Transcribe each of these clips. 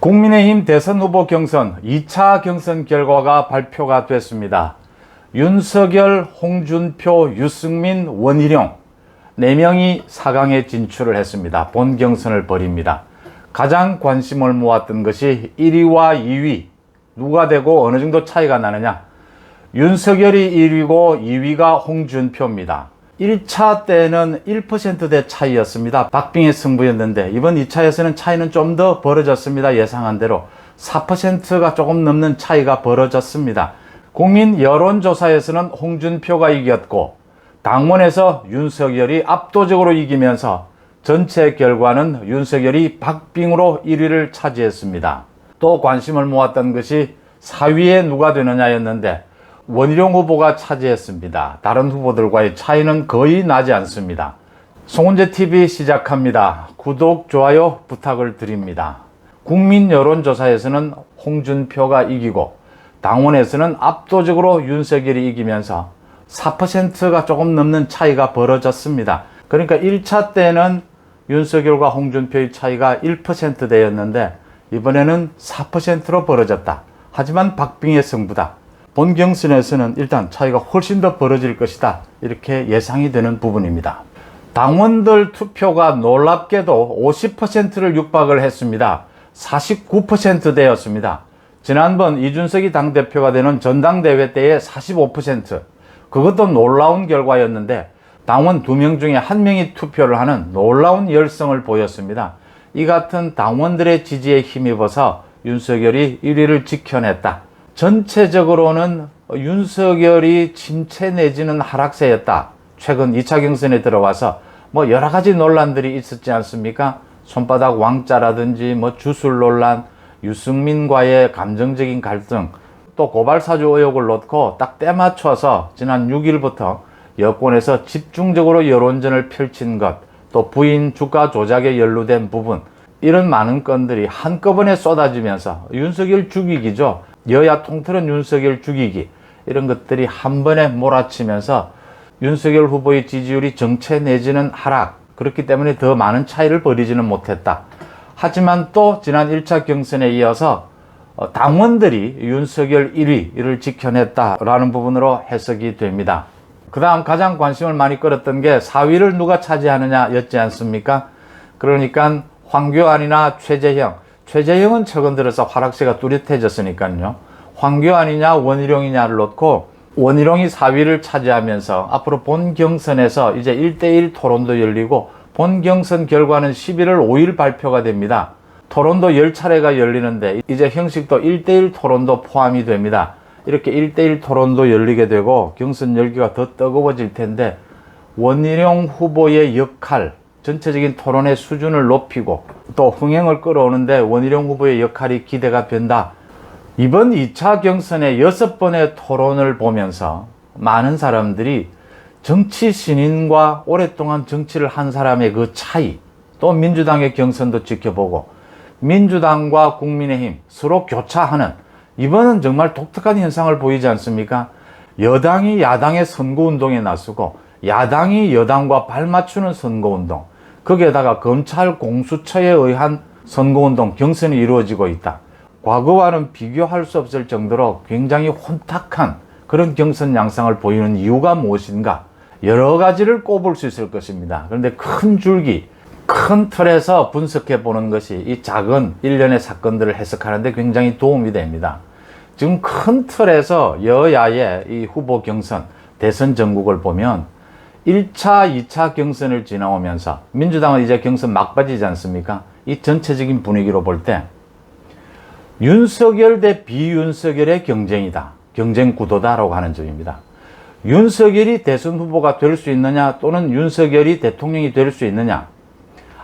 국민의힘 대선 후보 경선 2차 경선 결과가 발표가 됐습니다. 윤석열, 홍준표, 유승민, 원희룡 4명이 4강에 진출을 했습니다. 본 경선을 벌입니다. 가장 관심을 모았던 것이 1위와 2위 누가 되고 어느 정도 차이가 나느냐. 윤석열이 1위고 2위가 홍준표입니다. 1차 때는 1%대 차이였습니다. 박빙의 승부였는데 이번 2차에서는 차이는 좀 더 벌어졌습니다. 예상한 대로 4%가 조금 넘는 차이가 벌어졌습니다. 국민 여론조사에서는 홍준표가 이겼고 당원에서 윤석열이 압도적으로 이기면서 전체 결과는 윤석열이 박빙으로 1위를 차지했습니다. 또 관심을 모았던 것이 4위에 누가 되느냐였는데 원희룡 후보가 차지했습니다. 다른 후보들과의 차이는 거의 나지 않습니다. 송은재TV 시작합니다. 구독, 좋아요 부탁을 드립니다. 국민 여론조사에서는 홍준표가 이기고 당원에서는 압도적으로 윤석열이 이기면서 4%가 조금 넘는 차이가 벌어졌습니다. 그러니까 1차 때는 윤석열과 홍준표의 차이가 1%대였는데 이번에는 4%로 벌어졌다. 하지만 박빙의 승부다. 본 경선에서는 일단 차이가 훨씬 더 벌어질 것이다. 이렇게 예상이 되는 부분입니다. 당원들 투표가 놀랍게도 50%를 육박을 했습니다. 49%대였습니다. 지난번 이준석이 당대표가 되는 전당대회 때의 45%. 그것도 놀라운 결과였는데 당원 2명 중에 1명이 투표를 하는 놀라운 열성을 보였습니다. 이 같은 당원들의 지지에 힘입어서 윤석열이 1위를 지켜냈다. 전체적으로는 윤석열이 침체 내지는 하락세였다. 최근 2차 경선에 들어와서 여러 가지 논란들이 있었지 않습니까? 손바닥 왕자라든지 주술 논란, 유승민과의 감정적인 갈등, 또 고발사주 의혹을 놓고 딱 때맞춰서 지난 6일부터 여권에서 집중적으로 여론전을 펼친 것, 또 부인 주가 조작에 연루된 부분, 이런 많은 건들이 한꺼번에 쏟아지면서 윤석열 죽이기죠. 여야 통틀은 윤석열 죽이기, 이런 것들이 한 번에 몰아치면서 윤석열 후보의 지지율이 정체 내지는 하락, 그렇기 때문에 더 많은 차이를 벌이지는 못했다. 하지만 또 지난 1차 경선에 이어서 당원들이 윤석열 1위를 지켜냈다라는 부분으로 해석이 됩니다. 그 다음 가장 관심을 많이 끌었던 게 4위를 누가 차지하느냐 였지 않습니까? 그러니까 황교안이나 최재형은 최근 들어서 하락세가 뚜렷해졌으니까요. 황교안이냐 원희룡이냐를 놓고 원희룡이 4위를 차지하면서 앞으로 본 경선에서 이제 1대1 토론도 열리고 본 경선 결과는 11월 5일 발표가 됩니다. 토론도 10차례가 열리는데 이제 형식도 1대1 토론도 포함이 됩니다. 이렇게 1대1 토론도 열리게 되고 경선 열기가 더 뜨거워질 텐데 원희룡 후보의 역할, 전체적인 토론의 수준을 높이고 또 흥행을 끌어오는데 원희룡 후보의 역할이 기대가 된다. 이번 2차 경선의 6번의 토론을 보면서 많은 사람들이 정치 신인과 오랫동안 정치를 한 사람의 그 차이, 또 민주당의 경선도 지켜보고 민주당과 국민의힘 서로 교차하는, 이번은 정말 독특한 현상을 보이지 않습니까? 여당이 야당의 선거운동에 나서고 야당이 여당과 발맞추는 선거운동, 거기에다가 검찰 공수처에 의한 선거운동, 경선이 이루어지고 있다. 과거와는 비교할 수 없을 정도로 굉장히 혼탁한 그런 경선 양상을 보이는 이유가 무엇인가? 여러 가지를 꼽을 수 있을 것입니다. 그런데 큰 줄기, 큰 틀에서 분석해 보는 것이 이 작은 일련의 사건들을 해석하는 데 굉장히 도움이 됩니다. 지금 큰 틀에서 여야의 이 후보 경선, 대선 전국을 보면 1차, 2차 경선을 지나오면서 민주당은 이제 경선 막바지지 않습니까? 이 전체적인 분위기로 볼 때 윤석열 대 비윤석열의 경쟁이다. 경쟁 구도다라고 하는 점입니다. 윤석열이 대선 후보가 될 수 있느냐, 또는 윤석열이 대통령이 될 수 있느냐,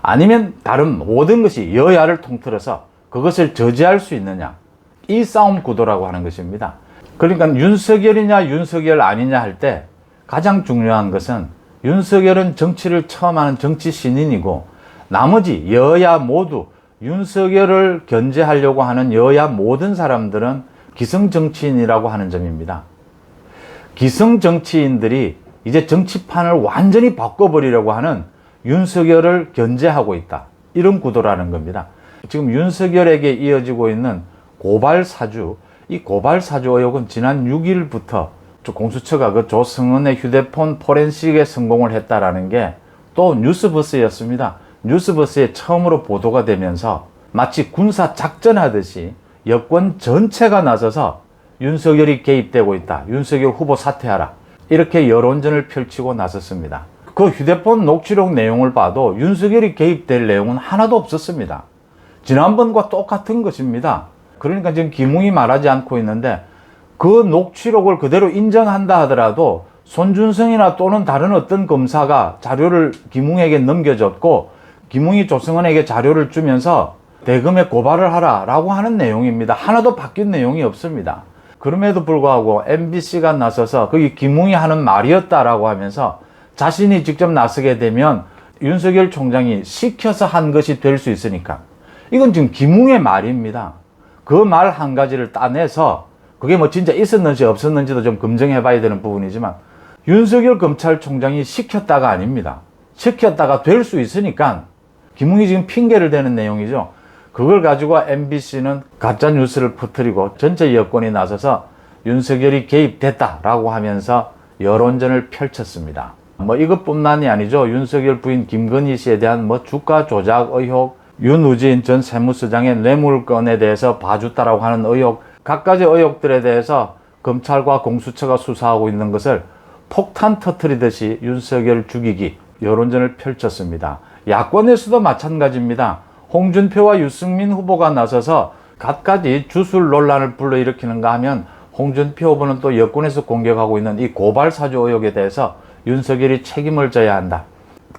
아니면 다른 모든 것이 여야를 통틀어서 그것을 저지할 수 있느냐, 이 싸움 구도라고 하는 것입니다. 그러니까 윤석열이냐 윤석열 아니냐 할 때 가장 중요한 것은 윤석열은 정치를 처음 하는 정치 신인이고 나머지 여야 모두 윤석열을 견제하려고 하는 여야 모든 사람들은 기성정치인이라고 하는 점입니다. 기성정치인들이 이제 정치판을 완전히 바꿔버리려고 하는 윤석열을 견제하고 있다. 이런 구도라는 겁니다. 지금 윤석열에게 이어지고 있는 고발사주, 이 고발사주 의혹은 지난 6일부터 공수처가 그 조성은의 휴대폰 포렌식에 성공을 했다라는 게 또 뉴스버스였습니다. 뉴스버스에 처음으로 보도가 되면서 마치 군사 작전하듯이 여권 전체가 나서서 윤석열이 개입되고 있다. 윤석열 후보 사퇴하라. 이렇게 여론전을 펼치고 나섰습니다. 그 휴대폰 녹취록 내용을 봐도 윤석열이 개입될 내용은 하나도 없었습니다. 지난번과 똑같은 것입니다. 그러니까 지금 김웅이 말하지 않고 있는데 그 녹취록을 그대로 인정한다 하더라도 손준성이나 또는 다른 어떤 검사가 자료를 김웅에게 넘겨줬고 김웅이 조성은에게 자료를 주면서 대검에 고발을 하라라고 하는 내용입니다. 하나도 바뀐 내용이 없습니다. 그럼에도 불구하고 MBC가 나서서 그게 김웅이 하는 말이었다라고 하면서 자신이 직접 나서게 되면 윤석열 총장이 시켜서 한 것이 될 수 있으니까 이건 지금 김웅의 말입니다. 그 말 한 가지를 따내서 그게 뭐 진짜 있었는지 없었는지도 좀 검증해 봐야 되는 부분이지만 윤석열 검찰총장이 시켰다가 아닙니다. 시켰다가 될 수 있으니까 김웅이 지금 핑계를 대는 내용이죠. 그걸 가지고 MBC는 가짜 뉴스를 퍼뜨리고 전체 여권이 나서서 윤석열이 개입됐다라고 하면서 여론전을 펼쳤습니다. 뭐 이것뿐만이 아니죠. 윤석열 부인 김건희 씨에 대한 뭐 주가 조작 의혹, 윤우진 전 세무서장의 뇌물건에 대해서 봐줬다라고 하는 의혹, 갖가지 의혹들에 대해서 검찰과 공수처가 수사하고 있는 것을 폭탄 터뜨리듯이 윤석열 죽이기 여론전을 펼쳤습니다. 야권에서도 마찬가지입니다. 홍준표와 유승민 후보가 나서서 갖가지 주술 논란을 불러일으키는가 하면 홍준표 후보는 또 여권에서 공격하고 있는 이 고발사주 의혹에 대해서 윤석열이 책임을 져야 한다.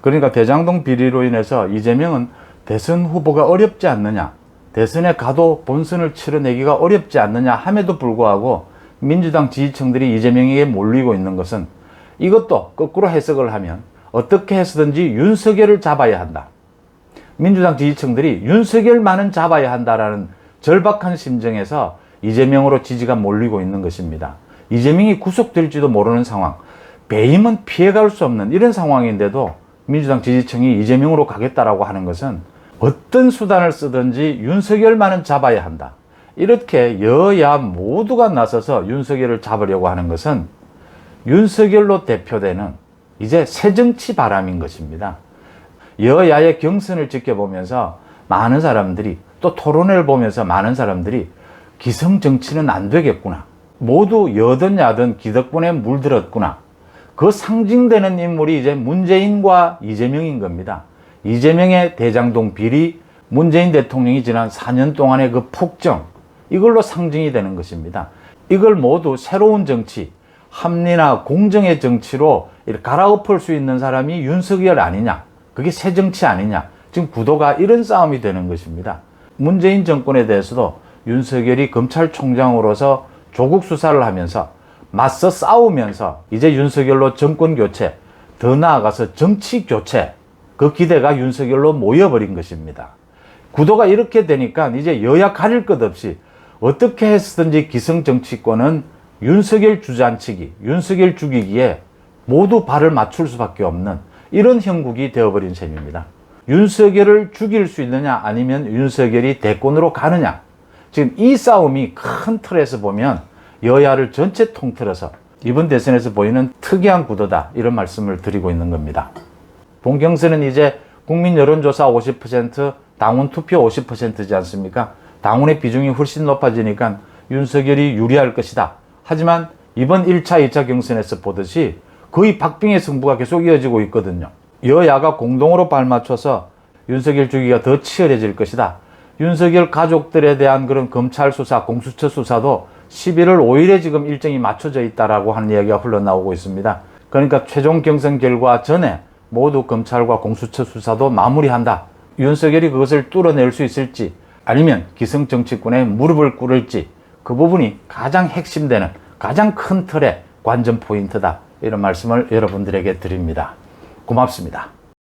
그러니까 대장동 비리로 인해서 이재명은 대선 후보가 어렵지 않느냐, 대선에 가도 본선을 치러내기가 어렵지 않느냐 함에도 불구하고 민주당 지지층들이 이재명에게 몰리고 있는 것은 이것도 거꾸로 해석을 하면 어떻게 해서든지 윤석열을 잡아야 한다. 민주당 지지층들이 윤석열만은 잡아야 한다라는 절박한 심정에서 이재명으로 지지가 몰리고 있는 것입니다. 이재명이 구속될지도 모르는 상황, 배임은 피해갈 수 없는 이런 상황인데도 민주당 지지층이 이재명으로 가겠다라고 하는 것은 어떤 수단을 쓰든지 윤석열만은 잡아야 한다. 이렇게 여야 모두가 나서서 윤석열을 잡으려고 하는 것은 윤석열로 대표되는 이제 새정치 바람인 것입니다. 여야의 경선을 지켜보면서 많은 사람들이 또 토론회를 보면서 많은 사람들이 기성정치는 안 되겠구나. 모두 여든 야든 기득권에 물들었구나. 그 상징되는 인물이 이제 문재인과 이재명인 겁니다. 이재명의 대장동 비리, 문재인 대통령이 지난 4년 동안의 그 폭정, 이걸로 상징이 되는 것입니다. 이걸 모두 새로운 정치, 합리나 공정의 정치로 갈아엎을 수 있는 사람이 윤석열 아니냐, 그게 새 정치 아니냐, 지금 구도가 이런 싸움이 되는 것입니다. 문재인 정권에 대해서도 윤석열이 검찰총장으로서 조국 수사를 하면서 맞서 싸우면서 이제 윤석열로 정권 교체, 더 나아가서 정치 교체, 그 기대가 윤석열로 모여버린 것입니다. 구도가 이렇게 되니까 이제 여야 가릴 것 없이 어떻게 해서든지 기성정치권은 윤석열 주잔치기, 윤석열 죽이기에 모두 발을 맞출 수밖에 없는 이런 형국이 되어버린 셈입니다. 윤석열을 죽일 수 있느냐 아니면 윤석열이 대권으로 가느냐, 지금 이 싸움이 큰 틀에서 보면 여야를 전체 통틀어서 이번 대선에서 보이는 특이한 구도다, 이런 말씀을 드리고 있는 겁니다. 본 경선은 이제 국민 여론조사 50%, 당원 투표 50%지 않습니까? 당원의 비중이 훨씬 높아지니까 윤석열이 유리할 것이다. 하지만 이번 1차, 2차 경선에서 보듯이 거의 박빙의 승부가 계속 이어지고 있거든요. 여야가 공동으로 발맞춰서 윤석열 주기가 더 치열해질 것이다. 윤석열 가족들에 대한 그런 검찰 수사, 공수처 수사도 11월 5일에 지금 일정이 맞춰져 있다라고 하는 이야기가 흘러나오고 있습니다. 그러니까 최종 경선 결과 전에 모두 검찰과 공수처 수사도 마무리한다. 윤석열이 그것을 뚫어낼 수 있을지 아니면 기성정치권에 무릎을 꿇을지, 그 부분이 가장 핵심되는 가장 큰 틀의 관전 포인트다. 이런 말씀을 여러분들에게 드립니다. 고맙습니다.